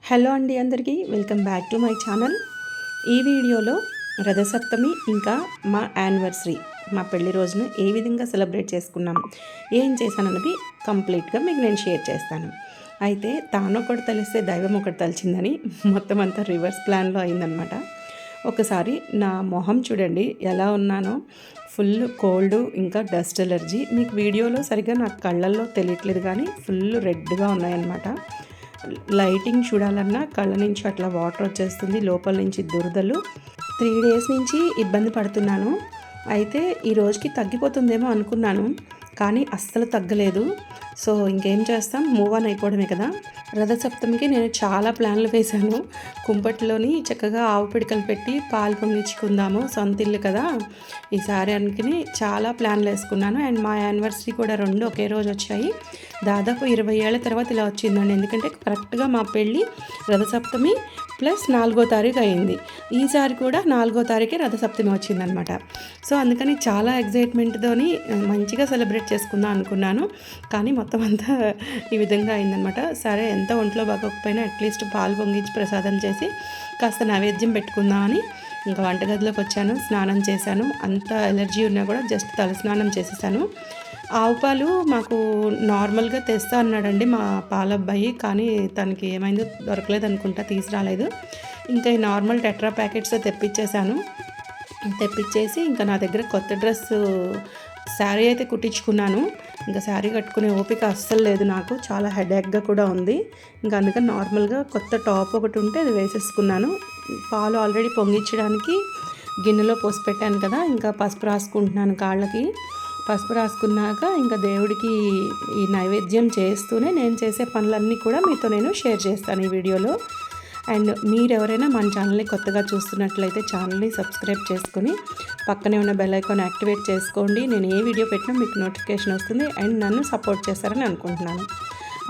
Hello అండి, అందరికీ welcome back to my channel. ఈ వీడియోలో రథసప్తమి ఇంకా మా యానివర్సరీ, మా పెళ్లి రోజును ఏ విధంగా సెలబ్రేట్ చేసుకున్నాం, ఏం చేశానన్నది కంప్లీట్గా మీకు నేను షేర్ చేస్తాను. అయితే తానొకటి తెలిస్తే దైవం ఒకటి తలిచిందని మొత్తం అంతా రివర్స్ ప్లాన్లో అయిందనమాట. ఒకసారి నా మొహం చూడండి ఎలా ఉన్నానో, ఫుల్ కోల్డ్ ఇంకా డస్ట్ ఎలర్జీ. మీకు వీడియోలో సరిగ్గా నాకు కళ్ళల్లో తెలియట్లేదు కానీ ఫుల్ రెడ్గా ఉన్నాయన్నమాట. లైటింగ్ చూడాలన్నా కళ్ళ నుంచి అట్లా వాటర్ వచ్చేస్తుంది, లోపల నుంచి దురదలు. 3 days నుంచి ఇబ్బంది పడుతున్నాను. అయితే ఈ రోజుకి తగ్గిపోతుందేమో అనుకున్నాను, కానీ అస్సలు తగ్గలేదు. సో ఇంకేం చేస్తాం, మూవ్ ఆన్ అయిపోవడమే కదా. రథసప్తమికి నేను చాలా ప్లాన్లు వేశాను. కుంపట్లోని చక్కగా ఆవు పిడికలు పెట్టి పాలు పొంగించుకుందాము, సొంత ఇల్లు కదా ఈసారి అనుకుని చాలా ప్లాన్లు వేసుకున్నాను. అండ్ మా యానివర్సరీ కూడా 2 ఒకే రోజు వచ్చాయి. దాదాపు 20 ఏళ్ల తర్వాత ఇలా వచ్చిందండి. ఎందుకంటే కరెక్ట్గా మా పెళ్ళి రథసప్తమి ప్లస్ 4వ తారీఖు అయింది. ఈసారి కూడా 4వ తారీఖే రథసప్తమి వచ్చిందనమాట. సో అందుకని చాలా ఎగ్జైట్మెంట్తోని మంచిగా సెలబ్రేట్ చేసుకుందాం అనుకున్నాను, కానీ మొత్తం అంతా ఈ విధంగా అయిందనమాట. సరే, ఎంత ఒంట్లో బాగోకపోయినా అట్లీస్ట్ పాలు పొంగించి ప్రసాదం చేసి కాస్త నైవేద్యం పెట్టుకుందామని ఇంకా వంటగదిలోకి వచ్చాను. స్నానం చేశాను. అంత ఎలర్జీ ఉన్నా కూడా జస్ట్ తల స్నానం చేసేసాను. ఆవు పాలు మాకు నార్మల్గా తెస్తా అన్నాడండి మా పాలబ్బాయి, కానీ తనకి ఏమైందో దొరకలేదు అనుకుంటా, తీసుకురాలేదు. ఇంకా ఈ నార్మల్ టెట్రా ప్యాకెట్స్ తెప్పించేసి ఇంకా నా దగ్గర కొత్త డ్రెస్సు శారీ అయితే కుట్టించుకున్నాను. ఇంకా శారీ కట్టుకునే ఓపిక అస్సలు లేదు నాకు, చాలా హెడేక్గా కూడా ఉంది. ఇంకా అందుకని నార్మల్గా కొత్త టాప్ ఒకటి ఉంటే అది వేసేసుకున్నాను. పాలు ఆల్రెడీ పొంగించడానికి గిన్నెలో పోసి పెట్టాను కదా. ఇంకా పసుపు రాసుకుంటున్నాను కాళ్ళకి. పసుపు రాసుకున్నాక ఇంకా దేవుడికి ఈ నైవేద్యం చేస్తూనే నేను చేసే పనులన్నీ కూడా మీతో నేను షేర్ చేస్తాను ఈ వీడియోలో. అండ్ మీరు ఎవరైనా మన ఛానల్ని కొత్తగా చూస్తున్నట్లయితే ఛానల్ని సబ్స్క్రైబ్ చేసుకొని పక్కనే ఉన్న బెల్ ఐకాన్ యాక్టివేట్ చేసుకోండి. నేను ఏ వీడియో పెట్టినా మీకు నోటిఫికేషన్ వస్తుంది అండ్ నన్ను సపోర్ట్ చేస్తారని అనుకుంటున్నాను.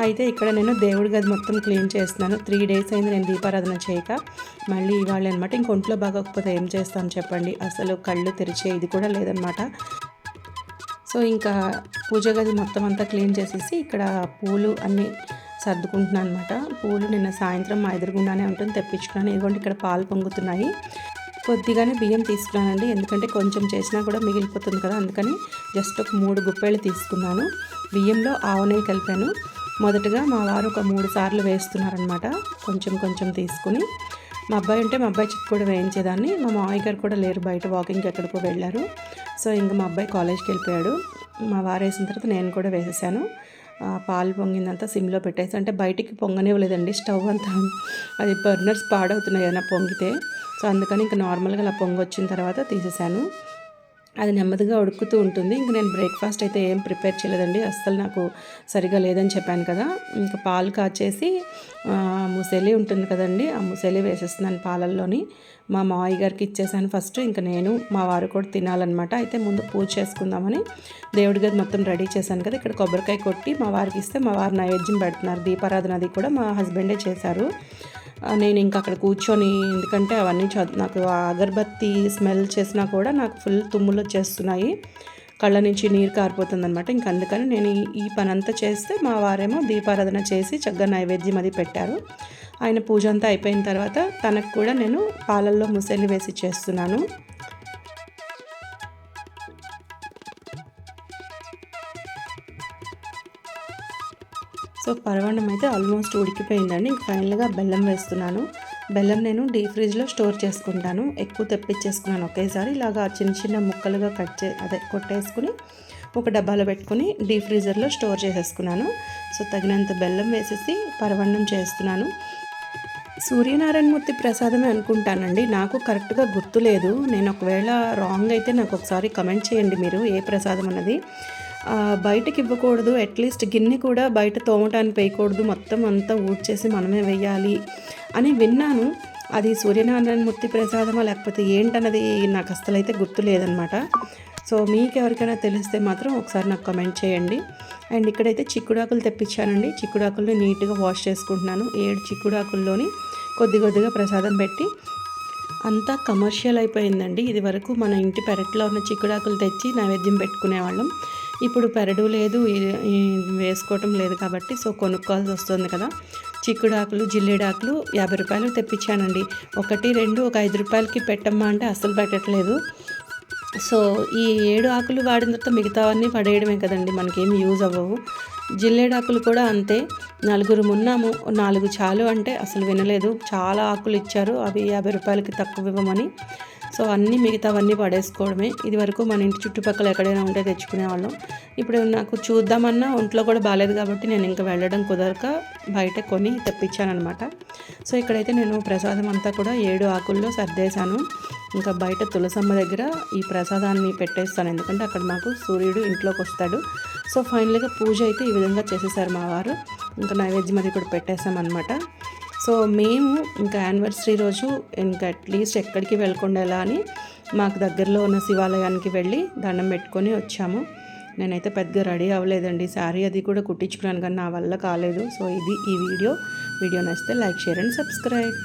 అయితే ఇక్కడ నేను దేవుడి గది మొత్తం క్లీన్ చేస్తున్నాను. 3 days అయింది నేను దీపారాధన చేయక. మళ్ళీ ఇవాళ అనమాట. ఇంక ఒంట్లో బాగోకపోతే ఏం చేస్తాను చెప్పండి, అసలు కళ్ళు తెరిచే ఇది కూడా లేదనమాట. సో ఇంకా పూజ గది మొత్తం అంతా క్లీన్ చేసేసి ఇక్కడ పూలు అన్నీ సర్దుకుంటున్నాను అనమాట. పూలు నిన్న సాయంత్రం మా ఎదురుగుండానే ఉంటుంది, తెప్పించుకున్నాను. ఇదిగోండి ఇక్కడ పాలు పొంగుతున్నాయి. కొద్దిగానే బియ్యం తీసుకున్నానండి, ఎందుకంటే కొంచెం చేసినా కూడా మిగిలిపోతుంది కదా, అందుకని జస్ట్ ఒక 3 గుప్పెళ్ళు తీసుకున్నాను. బియ్యంలో ఆవు నెయ్యి కలిపాను. మొదటగా మా వారు ఒక 3 సార్లు వేస్తున్నారనమాట, కొంచెం కొంచెం తీసుకుని. మా అబ్బాయి ఉంటే మా అబ్బాయి చిక్కు కూడా వేయించేదాన్ని. మా మామయ్య గారు కూడా లేరు, బయట వాకింగ్కి ఎక్కడికో వెళ్ళారు. సో ఇంకా మా అబ్బాయి కాలేజ్కి వెళ్ళిపోయాడు. మా వారు వేసిన తర్వాత నేను కూడా వేసేసాను. పాలు పొంగిందంతా సిమ్లో పెట్టేసి, అంటే బయటికి పొంగనివ్వలేదండి, స్టవ్ అంతా అది బర్నర్స్ పాడవుతున్నాయి ఏదైనా పొంగితే. సో అందుకని ఇంకా నార్మల్గా అలా పొంగి వచ్చిన తర్వాత తీసేసాను. అది నెమ్మదిగా ఉడుకుతూ ఉంటుంది. ఇంక నేను బ్రేక్ఫాస్ట్ అయితే ఏం ప్రిపేర్ చేయలేదండి, అస్సలు నాకు సరిగా లేదని చెప్పాను కదా. ఇంకా పాలు కాచేసి ముసలి ఉంటుంది కదండి, ఆ ముసలి వేసేస్తున్నాను పాలల్లోని. మా మావయ్య గారికి ఇచ్చేసాను ఫస్ట్. ఇంకా నేను మా వారు కూడా తినాలన్నమాట. అయితే ముందు పూజ చేసుకుందామని దేవుడి గది మొత్తం రెడీ చేశాను కదా. ఇక్కడ కొబ్బరికాయ కొట్టి మా వారికి ఇస్తే మా వారు నైవేద్యం పెడుతున్నారు. దీపారాధన అది కూడా మా హస్బెండే చేశారు. నేను ఇంకా అక్కడ కూర్చొని, ఎందుకంటే అవన్నీ నాకు అగరబత్తి స్మెల్ చేసినా కూడా నాకు ఫుల్ తుమ్ములు వచ్చేస్తున్నాయి, కళ్ళ నుంచి నీరు కారిపోతుందనమాట. ఇంక అందుకని నేను ఈ పని అంతా చేస్తే మా వారేమో దీపారాధన చేసి చక్కగా నైవేద్యం అది పెట్టారు. ఆయన పూజ అంతా అయిపోయిన తర్వాత తనకు కూడా నేను పాలల్లో ముసలి వేసి చేస్తున్నాను. సో పరవాన్నం అయితే ఆల్మోస్ట్ ఉడికిపోయిందండి. ఇంక ఫైనల్గా బెల్లం వేస్తున్నాను. బెల్లం నేను డీప్ ఫ్రిడ్జ్లో స్టోర్ చేసుకుంటాను. ఎక్కువ తెప్పించేసుకున్నాను ఒకేసారి. ఇలాగా చిన్న చిన్న ముక్కలుగా కొట్టేసుకుని ఒక డబ్బాలో పెట్టుకుని డీప్ ఫ్రీజర్లో స్టోర్ చేసేసుకున్నాను. సో తగినంత బెల్లం వేసేసి పరవాన్నం చేస్తున్నాను. సూర్యనారాయణమూర్తి ప్రసాదమే అనుకుంటానండి, నాకు కరెక్ట్గా గుర్తులేదు. నేను ఒకవేళ రాంగ్ అయితే నాకు ఒకసారి కమెంట్ చేయండి మీరు, ఏ ప్రసాదం అన్నది. బయటకి ఇవ్వకూడదు, అట్లీస్ట్ గిన్నె కూడా బయట తోమటానికి వేయకూడదు, మొత్తం అంతా ఊడ్చేసి మనమే వేయాలి అని విన్నాను. అది సూర్యనారాయణమూర్తి ప్రసాదమా లేకపోతే ఏంటన్నది నాకు అస్సలు అయితే గుర్తు లేదనమాట. సో మీకు ఎవరికైనా తెలిస్తే మాత్రం ఒకసారి నాకు కమెంట్ చేయండి. అండ్ ఇక్కడైతే చిక్కుడాకులు తెప్పించానండి. చిక్కుడాకుల్ని నీట్గా వాష్ చేసుకుంటున్నాను. 7 చిక్కుడాకుల్లోని కొద్దిగా ప్రసాదం పెట్టి అంతా కమర్షియల్ అయిపోయిందండి. ఇది వరకు మన ఇంటి పెరట్లో ఉన్న చిక్కుడాకులు తెచ్చి నైవేద్యం పెట్టుకునేవాళ్ళం. ఇప్పుడు పెరడు లేదు, వేసుకోవటం లేదు కాబట్టి సో కొనుక్కోవాల్సి వస్తుంది కదా. చిక్కుడాకులు, జిల్లేడాకులు 50 రూపాయలు తెప్పించానండి. 1, 2 ఒక 5 రూపాయలకి పెట్టమ్మా అంటే అస్సలు పెట్టట్లేదు. సో ఈ 7 ఆకులు వాడిన తర్వాత మిగతావన్నీ పడేయడమే కదండి, మనకేమి యూజ్ అవ్వవు. జిల్లేడాకులు కూడా అంతే, నలుగురం ఉన్నాము, 4 చాలు అంటే అసలు వినలేదు. చాలా ఆకులు ఇచ్చారు, అవి 50 రూపాయలకి తక్కువ ఇవ్వమని. సో అన్నీ మిగతావన్నీ పడేసుకోవడమే. ఇది వరకు మన ఇంటి చుట్టుపక్కల ఎక్కడైనా ఉంటే తెచ్చుకునేవాళ్ళం. ఇప్పుడు నాకు చూద్దామన్నా ఒంట్లో కూడా బాగాలేదు కాబట్టి నేను ఇంకా వెళ్ళడం కుదరక బయట కొని తెప్పించానమాట. సో ఇక్కడైతే నేను ప్రసాదం అంతా కూడా 7 ఆకుల్లో సర్దేశాను. ఇంకా బయట తులసమ్మ దగ్గర ఈ ప్రసాదాన్ని పెట్టేస్తాను, ఎందుకంటే అక్కడ మాకు సూర్యుడు ఇంట్లోకి వస్తాడు. సో ఫైనల్గా పూజ అయితే ఈ విధంగా చేసేసారు మా వారు. ఇంకా నైవేద్యం అది కూడా పెట్టేసామన్నమాట. సో మేము ఇంకా యానివర్సరీ రోజు ఇంకా అట్లీస్ట్ ఎక్కడికి వెళ్ళకుండా ఎలా అని మాకు దగ్గరలో ఉన్న శివాలయానికి వెళ్ళి దండం పెట్టుకొని వచ్చాము. నేనైతే పెద్దగా రెడీ అవ్వలేదండి, శారీ అది కూడా కుట్టించుకున్నాను కానీ నా వల్ల కాలేదు. సో ఇది ఈ వీడియో నచ్చితే లైక్, షేర్ అండ్ సబ్స్క్రైబ్.